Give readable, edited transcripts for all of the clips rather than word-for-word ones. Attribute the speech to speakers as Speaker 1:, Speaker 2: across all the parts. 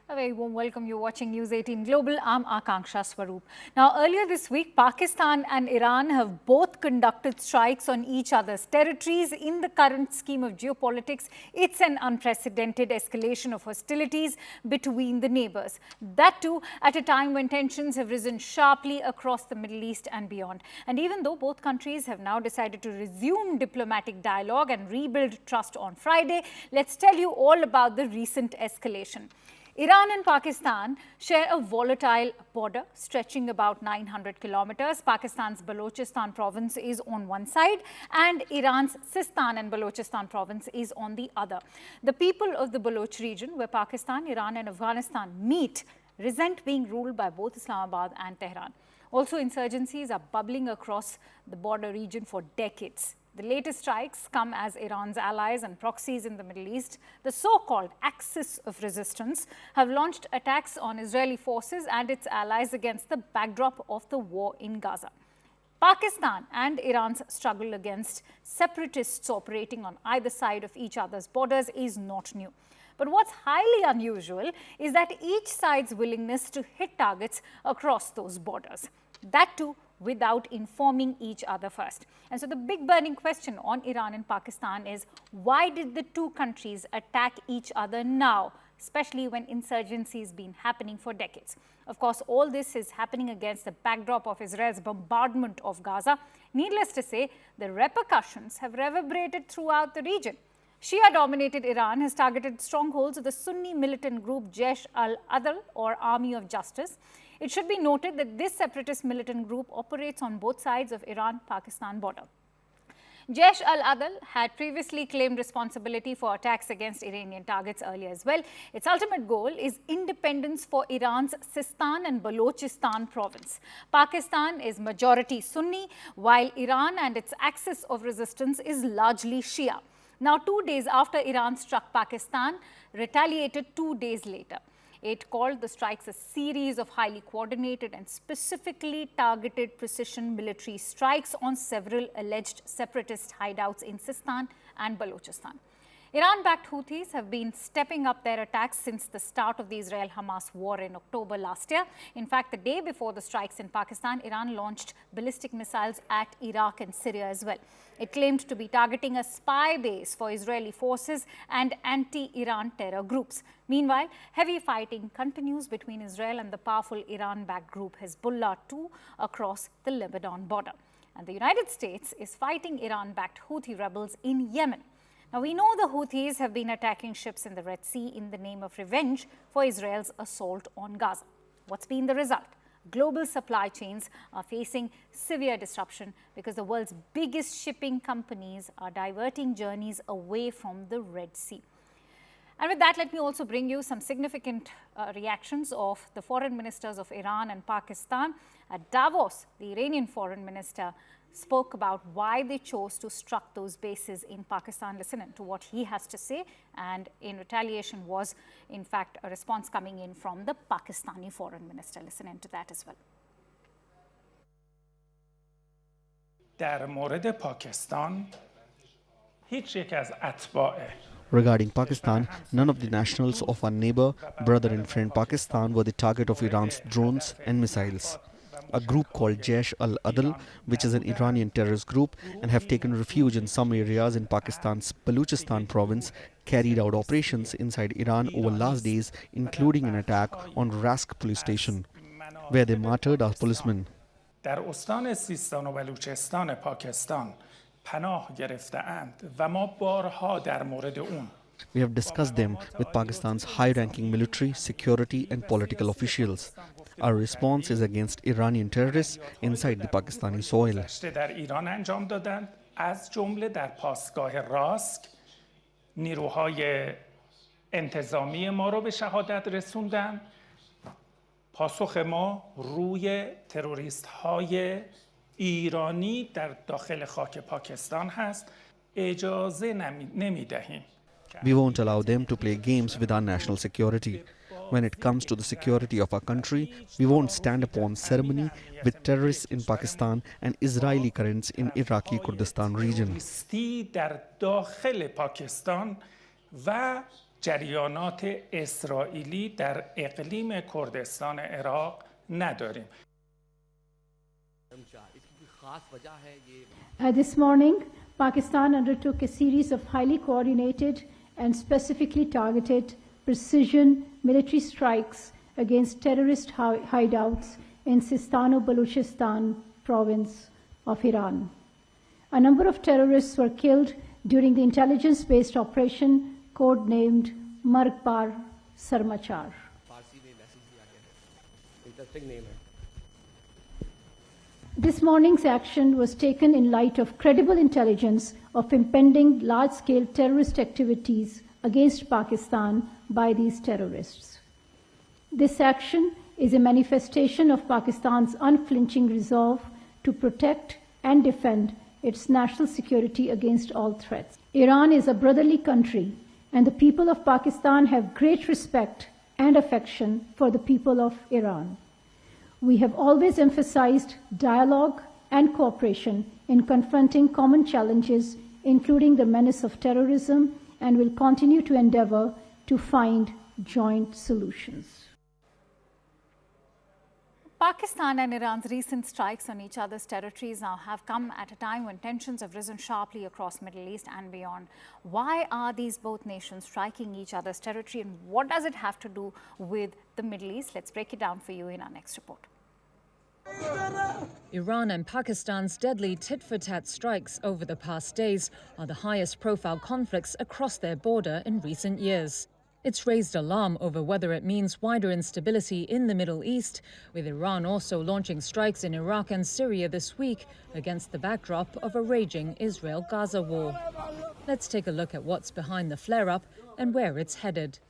Speaker 1: A very warm welcome. You're watching News 18 Global. I'm Akanksha Swaroop. Now, earlier this week, Pakistan and Iran have both conducted strikes on each other's territories. In the current scheme of geopolitics, it's an unprecedented escalation of hostilities between the neighbors. That too, at a time when tensions have risen sharply across the Middle East and beyond. And even though both countries have now decided to resume diplomatic dialogue and rebuild trust on Friday, let's tell you all about the recent escalation. Iran and Pakistan share a volatile border stretching about 900 kilometers. Pakistan's Balochistan province is on one side and Iran's Sistan and Balochistan province is on the other. The people of the Baloch region, where Pakistan, Iran and Afghanistan meet, resent being ruled by both Islamabad and Tehran. Also, insurgencies are bubbling across the border region for decades. The latest strikes come as Iran's allies and proxies in the Middle East, the so-called Axis of Resistance, have launched attacks on Israeli forces and its allies against the backdrop of the war in Gaza. Pakistan and Iran's struggle against separatists operating on either side of each other's borders is not new. But what's highly unusual is that each side's willingness to hit targets across those borders. That too, without informing each other first. And so the big burning question on Iran and Pakistan is, why did the two countries attack each other now, especially when insurgency has been happening for decades? Of course, all this is happening against the backdrop of Israel's bombardment of Gaza. Needless to say, the repercussions have reverberated throughout the region. Shia-dominated Iran has targeted strongholds of the Sunni militant group Jaish al-Adl, or Army of Justice. It should be noted that this separatist militant group operates on both sides of Iran-Pakistan border. Jaish al-Adl had previously claimed responsibility for attacks against Iranian targets earlier as well. Its ultimate goal is independence for Iran's Sistan and Balochistan province. Pakistan is majority Sunni, while Iran and its axis of resistance is largely Shia. Now, 2 days after Iran struck Pakistan, retaliated 2 days later. It called the strikes a series of highly coordinated and specifically targeted precision military strikes on several alleged separatist hideouts in Sistan and Balochistan. Iran-backed Houthis have been stepping up their attacks since the start of the Israel-Hamas war in October last year. In fact, the day before the strikes in Pakistan, Iran launched ballistic missiles at Iraq and Syria as well. It claimed to be targeting a spy base for Israeli forces and anti-Iran terror groups. Meanwhile, heavy fighting continues between Israel and the powerful Iran-backed group Hezbollah too across the Lebanon border. And the United States is fighting Iran-backed Houthi rebels in Yemen. Now, we know the Houthis have been attacking ships in the Red Sea in the name of revenge for Israel's assault on Gaza. What's been the result? Global supply chains are facing severe disruption because the world's biggest shipping companies are diverting journeys away from the Red Sea. And with that, let me also bring you some significant reactions of the foreign ministers of Iran and Pakistan. At Davos, the Iranian foreign minister spoke about why they chose to struck those bases in Pakistan. Listen to what he has to say, and in retaliation was, in fact, a response coming in from the Pakistani foreign minister. Listen to that as well.
Speaker 2: در مورد پاکستان هیچ یک از اتباع
Speaker 3: Regarding Pakistan, none of the nationals of our neighbor, brother and friend Pakistan were the target of Iran's drones and missiles. A group called Jaish al-Adl, which is an Iranian terrorist group and have taken refuge in some areas in Pakistan's Balochistan province, carried out operations inside Iran over last days, including an attack on Rask police station, where they martyred our policemen.
Speaker 2: در استان سیستان و بلوچستان پاکستان پناه گرفته‌اند و ما بارها در مورد اون
Speaker 3: We have discussed them with Pakistan's high-ranking military, security and political officials. Our response is against Iranian terrorists inside the Pakistani soil.
Speaker 2: در ایران انجام دادند، از جمله در پاسگاه راسک نیروهای انتظامی ما رو به شهادت رسوندن. پاسخ ما روی تروریست‌های ایرانی در داخل خاک پاکستان هست. اجازه نمی‌دهیم.
Speaker 3: We won't allow them to play games with our national security. When it comes to the security of our country, we won't stand upon ceremony with terrorists in Pakistan and Israeli currents in Iraqi Kurdistan region.
Speaker 2: در داخل پاکستان و جریانات اسرائیلی در اقلیم کردستان عراق نداریم.
Speaker 4: This morning, Pakistan undertook a series of highly coordinated and specifically targeted precision military strikes against terrorist hideouts in Sistan-o-Baluchistan province of Iran. A number of terrorists were killed during the intelligence-based operation codenamed Margbar Sarmachar. This morning's action was taken in light of credible intelligence of impending large-scale terrorist activities against Pakistan by these terrorists. This action is a manifestation of Pakistan's unflinching resolve to protect and defend its national security against all threats. Iran is a brotherly country, and the people of Pakistan have great respect and affection for the people of Iran. We have always emphasized dialogue and cooperation in confronting common challenges, including the menace of terrorism, and will continue to endeavor to find joint solutions.
Speaker 1: Pakistan and Iran's recent strikes on each other's territories now have come at a time when tensions have risen sharply across the Middle East and beyond. Why are these both nations striking each other's territory, and what does it have to do with the Middle East? Let's break it down for you in our next report.
Speaker 5: Iran and Pakistan's deadly tit-for-tat strikes over the past days are the highest profile conflicts across their border in recent years. It's raised alarm over whether it means wider instability in the Middle East, with Iran also launching strikes in Iraq and Syria this week against the backdrop of a raging Israel-Gaza war. Let's take a look at what's behind the flare-up and where it's headed.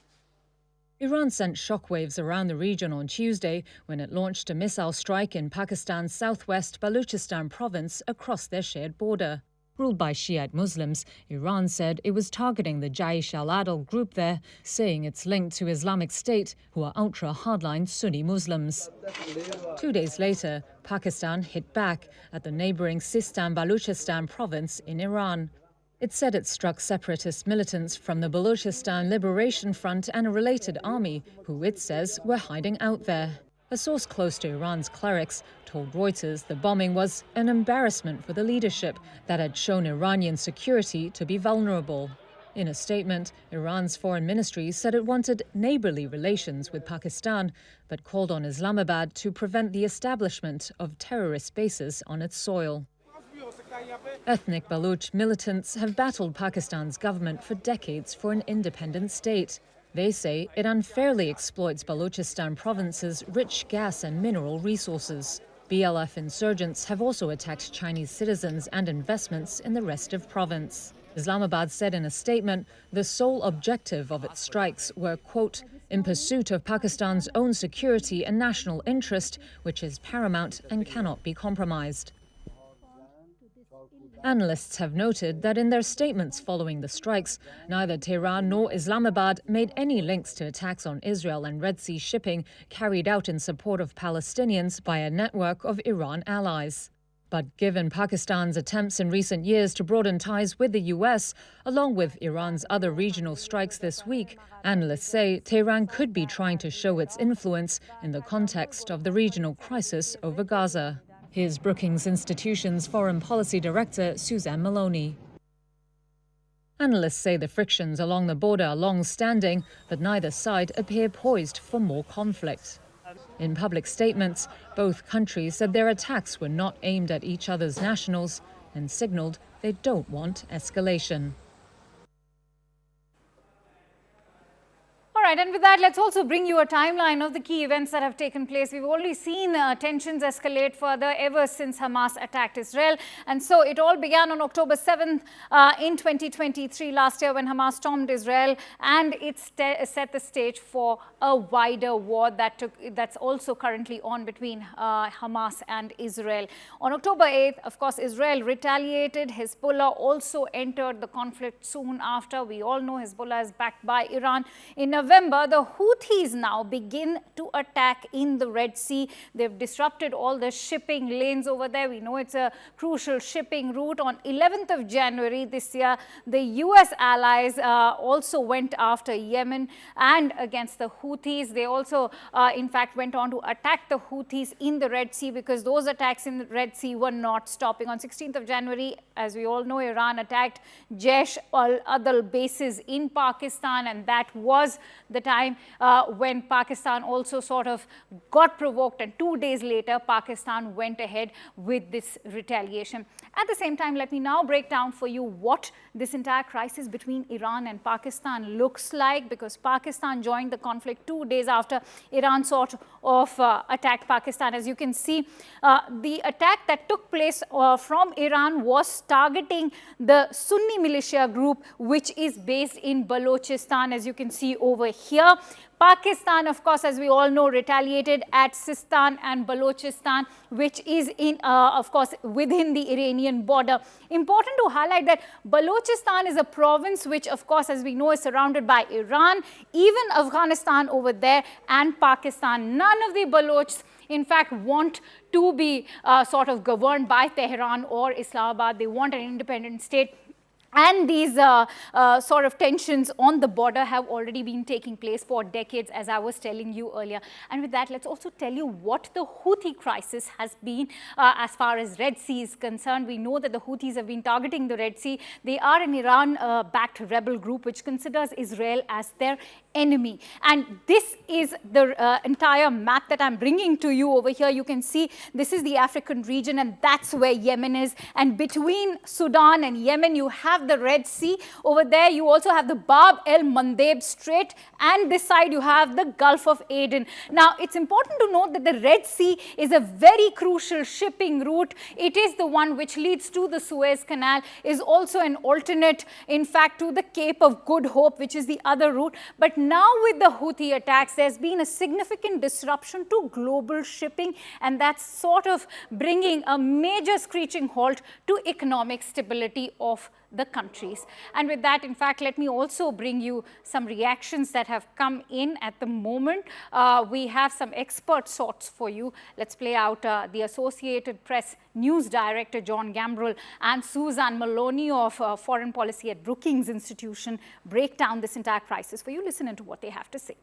Speaker 5: Iran sent shockwaves around the region on Tuesday when it launched a missile strike in Pakistan's southwest Baluchistan province across their shared border. Ruled by Shiite Muslims, Iran said it was targeting the Jaish al-Adl group there, saying it's linked to Islamic State, who are ultra-hardline Sunni Muslims. 2 days later, Pakistan hit back at the neighboring Sistan-Baluchistan province in Iran. It said it struck separatist militants from the Baluchistan Liberation Front and a related army, who it says were hiding out there. A source close to Iran's clerics told Reuters the bombing was an embarrassment for the leadership that had shown Iranian security to be vulnerable. In a statement, Iran's foreign ministry said it wanted neighborly relations with Pakistan, but called on Islamabad to prevent the establishment of terrorist bases on its soil. Ethnic Baluch militants have battled Pakistan's government for decades for an independent state. They say it unfairly exploits Baluchistan province's rich gas and mineral resources. BLF insurgents have also attacked Chinese citizens and investments in the rest of province. Islamabad said in a statement the sole objective of its strikes were, quote, in pursuit of Pakistan's own security and national interest, which is paramount and cannot be compromised. Analysts have noted that in their statements following the strikes, neither Tehran nor Islamabad made any links to attacks on Israel and Red Sea shipping carried out in support of Palestinians by a network of Iran allies. But given Pakistan's attempts in recent years to broaden ties with the US, along with Iran's other regional strikes this week, analysts say Tehran could be trying to show its influence in the context of the regional crisis over Gaza. Here's Brookings Institution's Foreign Policy Director, Suzanne Maloney. Analysts say the frictions along the border are long-standing, but neither side appear poised for more conflict. In public statements, both countries said their attacks were not aimed at each other's nationals and signaled they don't want escalation.
Speaker 1: All right, and with that, let's also bring you a timeline of the key events that have taken place. We've already seen tensions escalate further ever since Hamas attacked Israel. And so it all began on October 7th in 2023, last year, when Hamas stormed Israel, and it set the stage for a wider war that's also currently on between Hamas and Israel. On October 8th, of course, Israel retaliated. Hezbollah also entered the conflict soon after. We all know Hezbollah is backed by Iran. In November remember, the Houthis now begin to attack in the Red Sea. They've disrupted all the shipping lanes over there. We know it's a crucial shipping route. On 11th of January this year, the US allies also went after Yemen and against the Houthis. They also, in fact, went on to attack the Houthis in the Red Sea, because those attacks in the Red Sea were not stopping. On 16th of January, as we all know, Iran attacked Jaish al-Adl bases in Pakistan, and that was the time when Pakistan also sort of got provoked, and 2 days later Pakistan went ahead with this retaliation. At the same time, let me now break down for you what this entire crisis between Iran and Pakistan looks like, because Pakistan joined the conflict 2 days after Iran sort of attacked Pakistan. As you can see, the attack that took place from Iran was targeting the Sunni militia group, which is based in Balochistan, as you can see over here. Pakistan, of course, as we all know, retaliated at Sistan and Balochistan, which is in, of course, within the Iranian border. Important to highlight that Balochistan is a province which, of course, as we know, is surrounded by Iran, even Afghanistan over there, and Pakistan. None of the Balochs, in fact, want to be sort of governed by Tehran or Islamabad. They want an independent state. And these sort of tensions on the border have already been taking place for decades, as I was telling you earlier. And with that, let's also tell you what the Houthi crisis has been as far as Red Sea is concerned. We know that the Houthis have been targeting the Red Sea. They are an Iran-backed rebel group which considers Israel as their enemy. And this is the entire map that I'm bringing to you over here. You can see this is the African region, and that's where Yemen is. And between Sudan and Yemen, you have the Red Sea. Over there, you also have the Bab el-Mandeb Strait, and this side you have the Gulf of Aden. Now, it's important to note that the Red Sea is a very crucial shipping route. It is the one which leads to the Suez Canal, is also an alternate, in fact, to the Cape of Good Hope, which is the other route. But now with the Houthi attacks, there's been a significant disruption to global shipping, and that's sort of bringing a major screeching halt to economic stability of the countries. And with that, in fact, let me also bring you some reactions that have come in at the moment. We have some expert sorts for you. Let's play out the Associated Press News Director John Gambrell and Suzanne Maloney of Foreign Policy at Brookings Institution break down this entire crisis for you. Listen into what they have to say.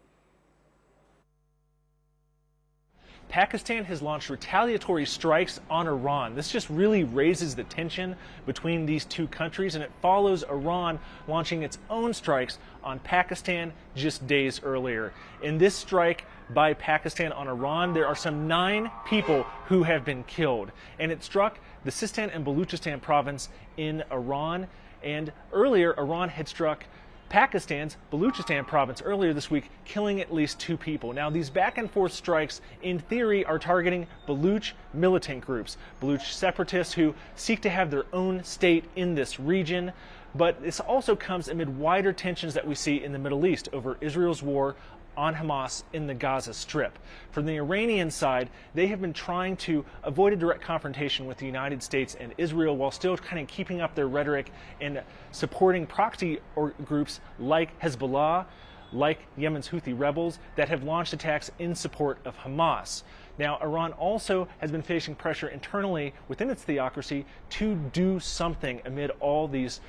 Speaker 6: Pakistan has launched retaliatory strikes on Iran. This just really raises the tension between these two countries, and it follows Iran launching its own strikes on Pakistan just days earlier. In this strike by Pakistan on Iran, there are some 9 people who have been killed, and it struck the Sistan and Balochistan province in Iran. And earlier, Iran had struck Pakistan's Balochistan province earlier this week, killing at least 2 people. Now, these back and forth strikes, in theory, are targeting Baloch militant groups, Baloch separatists who seek to have their own state in this region. But this also comes amid wider tensions that we see in the Middle East over Israel's war on Hamas in the Gaza Strip. From the Iranian side, they have been trying to avoid a direct confrontation with the United States and Israel while still kind of keeping up their rhetoric and supporting proxy groups like Hezbollah, like Yemen's Houthi rebels that have launched attacks in support of Hamas. Now, Iran also has been facing pressure internally within its theocracy to do something amid all these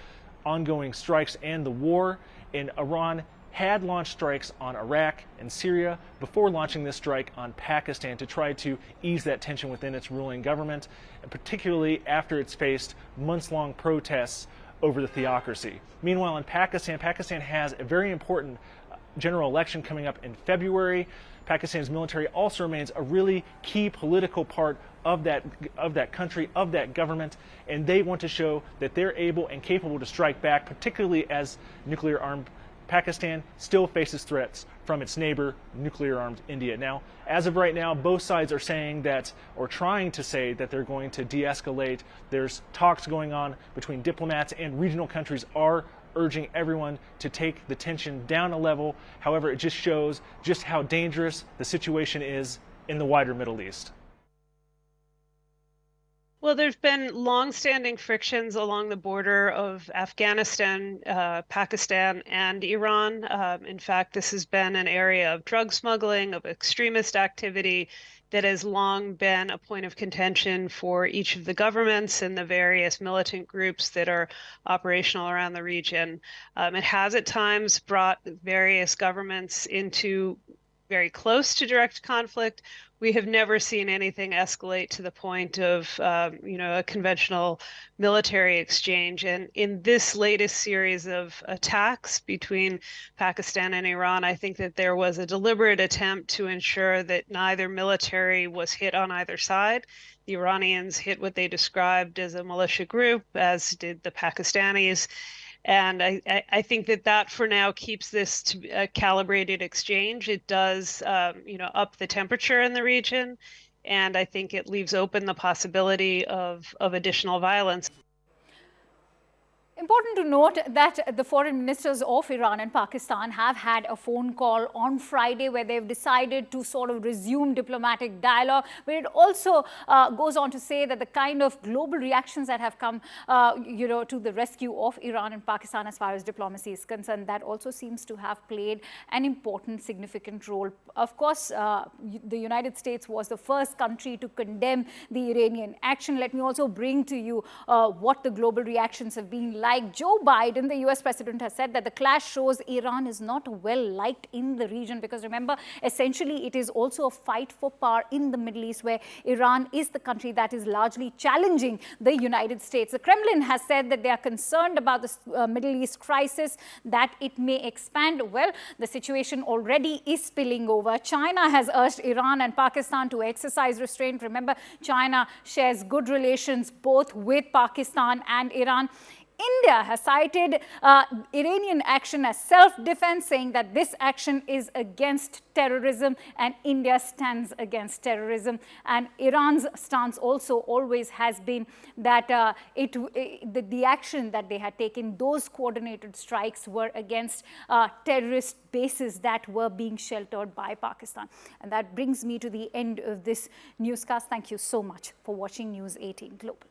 Speaker 6: ongoing strikes and the war. And Iran had launched strikes on Iraq and Syria before launching this strike on Pakistan to try to ease that tension within its ruling government, and particularly after it's faced months-long protests over the theocracy. Meanwhile, in Pakistan, Pakistan has a very important general election coming up in February. Pakistan's military also remains a really key political part of that country, of that government, and they want to show that they're able and capable to strike back, particularly as nuclear-armed Pakistan still faces threats from its neighbor, nuclear-armed India. Now, as of right now, both sides are saying that, or trying to say that they're going to de-escalate. There's talks going on between diplomats, and regional countries are urging everyone to take the tension down a level. However, it just shows just how dangerous the situation is in the wider Middle East.
Speaker 7: Well, there's been long-standing frictions along the border of Afghanistan, Pakistan, and Iran. In fact, this has been an area of drug smuggling, of extremist activity that has long been a point of contention for each of the governments and the various militant groups that are operational around the region. It has at times brought various governments into very close to direct conflict. We have never seen anything escalate to the point of, a conventional military exchange. And in this latest series of attacks between Pakistan and Iran, I think that there was a deliberate attempt to ensure that neither military was hit on either side. The Iranians hit what they described as a militia group, as did the Pakistanis. And I think that for now keeps this to a calibrated exchange. It does, up the temperature in the region. And I think it leaves open the possibility of additional violence.
Speaker 1: Important to note that the foreign ministers of Iran and Pakistan have had a phone call on Friday where they've decided to sort of resume diplomatic dialogue. But it also goes on to say that the kind of global reactions that have come, to the rescue of Iran and Pakistan as far as diplomacy is concerned, that also seems to have played an important, significant role. Of course, the United States was the first country to condemn the Iranian action. Let me also bring to you what the global reactions have been like. Joe Biden, the US president, has said that the clash shows Iran is not well liked in the region because remember, essentially it is also a fight for power in the Middle East where Iran is the country that is largely challenging the United States. The Kremlin has said that they are concerned about the Middle East crisis, that it may expand. Well, the situation already is spilling over. China has urged Iran and Pakistan to exercise restraint. Remember, China shares good relations both with Pakistan and Iran. India has cited Iranian action as self-defense, saying that this action is against terrorism and India stands against terrorism. And Iran's stance also always has been that the action that they had taken, those coordinated strikes were against terrorist bases that were being sheltered by Pakistan. And that brings me to the end of this newscast. Thank you so much for watching News 18 Global.